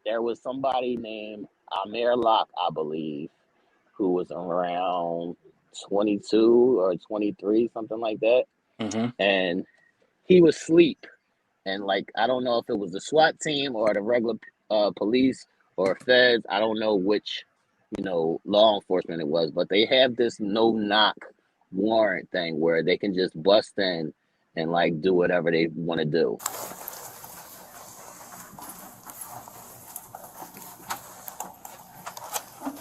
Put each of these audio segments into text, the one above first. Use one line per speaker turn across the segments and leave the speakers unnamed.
there was somebody named Amir Locke, I believe, who was around 22 or 23, something like that.
Mm-hmm.
And he was asleep. And like, I don't know if it was the SWAT team or the regular police or feds. I don't know which, law enforcement it was, but they have this no knock warrant thing where they can just bust in and like do whatever they want to do.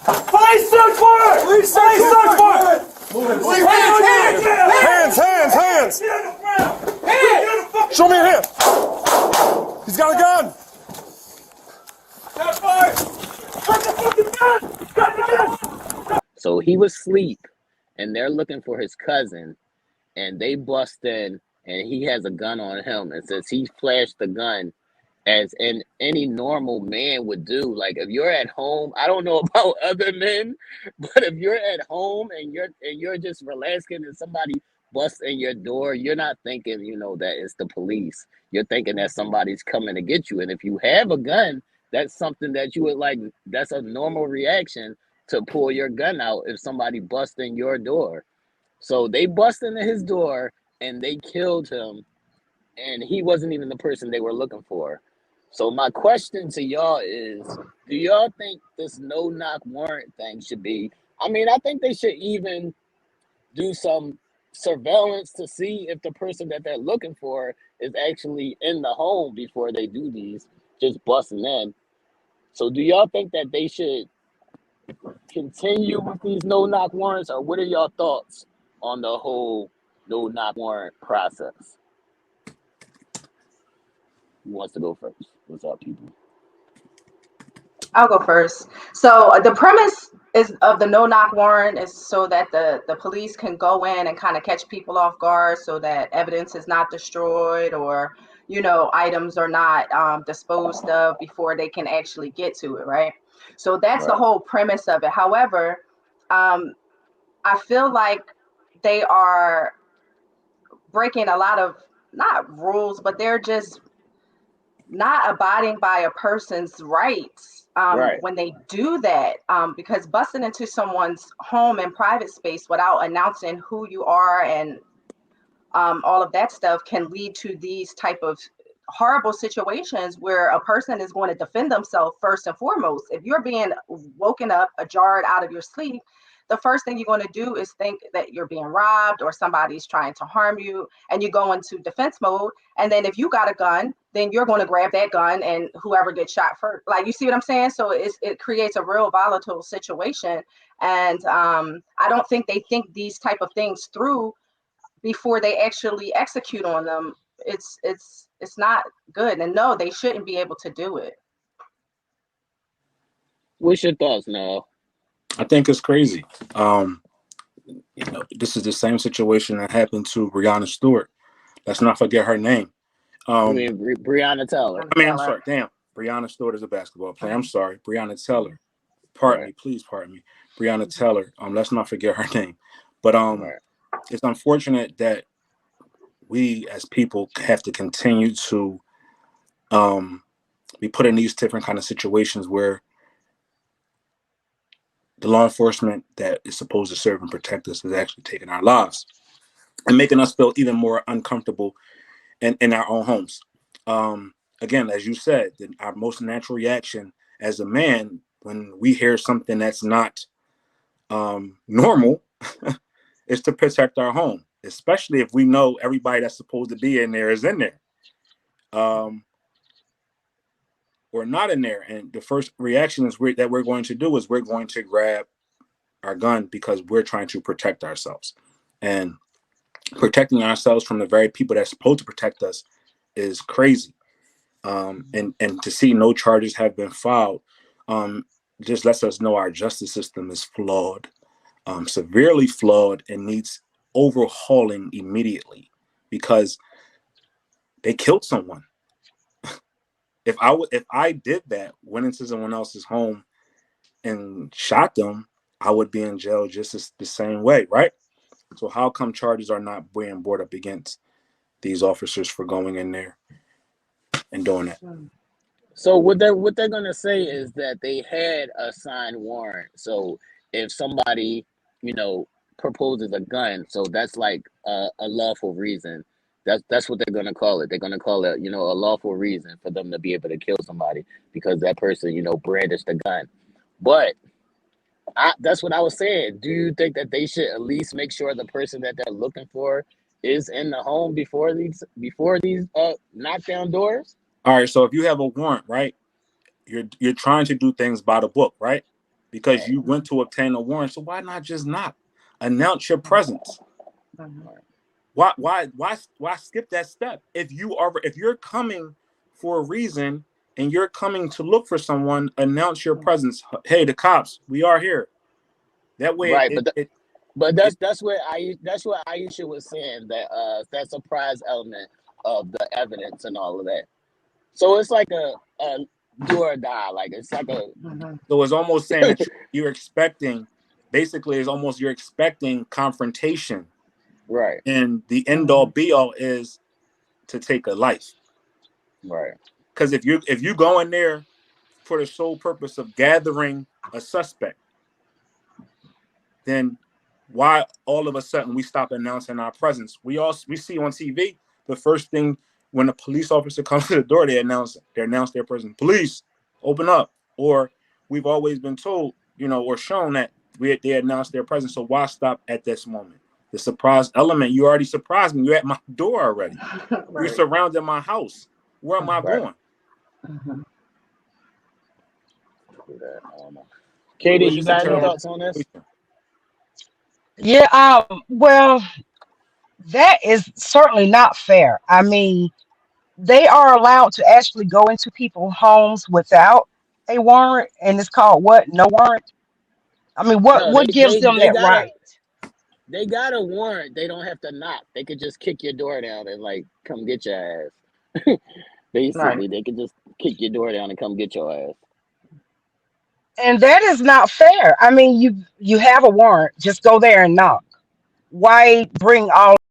Police search warrant! Police search warrant! Hands! Show me your hand! He's got a gun! Got fire! Got the fucking gun! Got the gun!
So he was asleep, and they're looking for his cousin, and they bust in, and he has a gun on him, and since he flashed the gun, as any normal man would do, like if you're at home, I don't know about other men, but if you're at home and you're just relaxing and somebody busts in your door, you're not thinking, that it's the police. You're thinking that somebody's coming to get you. And if you have a gun, that's something that you would like, that's a normal reaction to pull your gun out if somebody busts in your door. So they bust into his door and they killed him, and he wasn't even the person they were looking for. So my question to y'all is, do y'all think this no-knock warrant thing should be, I think they should even do some surveillance to see if the person that they're looking for is actually in the home before they do these, just busting in. So do y'all think that they should continue with these no-knock warrants, or what are y'all thoughts on the whole no-knock warrant process? Who wants to go first? What's up, people?
I'll go first. So the premise of the no-knock warrant is so that the police can go in and kind of catch people off guard, so that evidence is not destroyed, or items are not disposed of before they can actually get to it, right? So that's the whole premise of it. However, I feel like they are breaking a lot of, not rules, but they're just not abiding by a person's rights when they do that, because busting into someone's home and private space without announcing who you are and all of that stuff can lead to these type of horrible situations where a person is going to defend themselves first and foremost. If you're being woken up, jarred out of your sleep, the first thing you're going to do is think that you're being robbed or somebody's trying to harm you, and you go into defense mode. And then if you got a gun, then you're going to grab that gun and whoever gets shot first. Like, you see what I'm saying? So it creates a real volatile situation. And I don't think they think these type of things through before they actually execute on them. It's not good. And no, they shouldn't be able to do it.
What's your thoughts, Nell?
I think it's crazy. This is the same situation that happened to Breonna Stewart. Let's not forget her name.
You mean Breonna Taylor?
I'm sorry. Damn. Breonna Stewart is a basketball player. I'm sorry. Breonna Taylor. Pardon me. Please pardon me. Breonna Taylor. Let's not forget her name. But it's unfortunate that we as people have to continue to be put in these different kind of situations where the law enforcement that is supposed to serve and protect us is actually taking our lives and making us feel even more uncomfortable in our own homes. Again, as you said, our most natural reaction as a man when we hear something that's not normal is to protect our home, especially if we know everybody that's supposed to be in there is in there. Or not in there, and the first reaction is that we're going to do is we're going to grab our gun because we're trying to protect ourselves, and protecting ourselves from the very people that's supposed to protect us is crazy. And to see no charges have been filed just lets us know our justice system is flawed, severely flawed, and needs overhauling immediately because they killed someone. If I did that, went into someone else's home and shot them, I would be in jail just the same way, right? So how come charges are not being brought up against these officers for going in there and doing that?
So what they're gonna say is that they had a signed warrant. So if somebody, you know, proposes a gun, so that's like a lawful reason. That's what they're gonna call it. They're gonna call it, you know, a lawful reason for them to be able to kill somebody because that person, you know, brandished a gun. But that's what I was saying. Do you think that they should at least make sure the person that they're looking for is in the home before these knockdown doors?
All right, so if you have a warrant, right, you're trying to do things by the book, right? Because
Right.
you went to obtain a warrant, so why not just knock? Announce your presence. Why skip that step? If you're coming for a reason and you're coming to look for someone, announce your presence. Hey, the cops, we are here. That way,
Right, but that's what Aisha was saying, that that surprise element of the evidence and all of that. So it's like a do or die. Like it's like a
so it's almost saying that you're expecting. Basically, it's almost you're expecting confrontation,
right,
and the end all be all is to take a life.
right,
Because if you go in there for the sole purpose of gathering a suspect, then why all of a sudden we stop announcing our presence? We see on TV the first thing when a police officer comes to the door, they announce their presence. Police, open up. Or we've always been told, you know, or shown that they announce their presence. So why stop at this moment? The surprise element, you already surprised me. You're at my door already.
Right.
You're surrounding my house. Where am I
right.
going?
Do that. I don't know. Katie,
It's
you
just a
got any
terrible
thoughts on this?
situation.
Yeah, well, that is certainly not fair. I mean, they are allowed to actually go into people's homes without a warrant, and it's called what? No warrant. I mean, what
No,
what gives them
they
that
got
right?
a warrant. They don't have to knock. They could just kick your door down and like come get your ass.
Right.
Basically, they could just kick your door down and come get your ass.
And that is not fair. I mean, you have a warrant, just go there and knock. Why bring all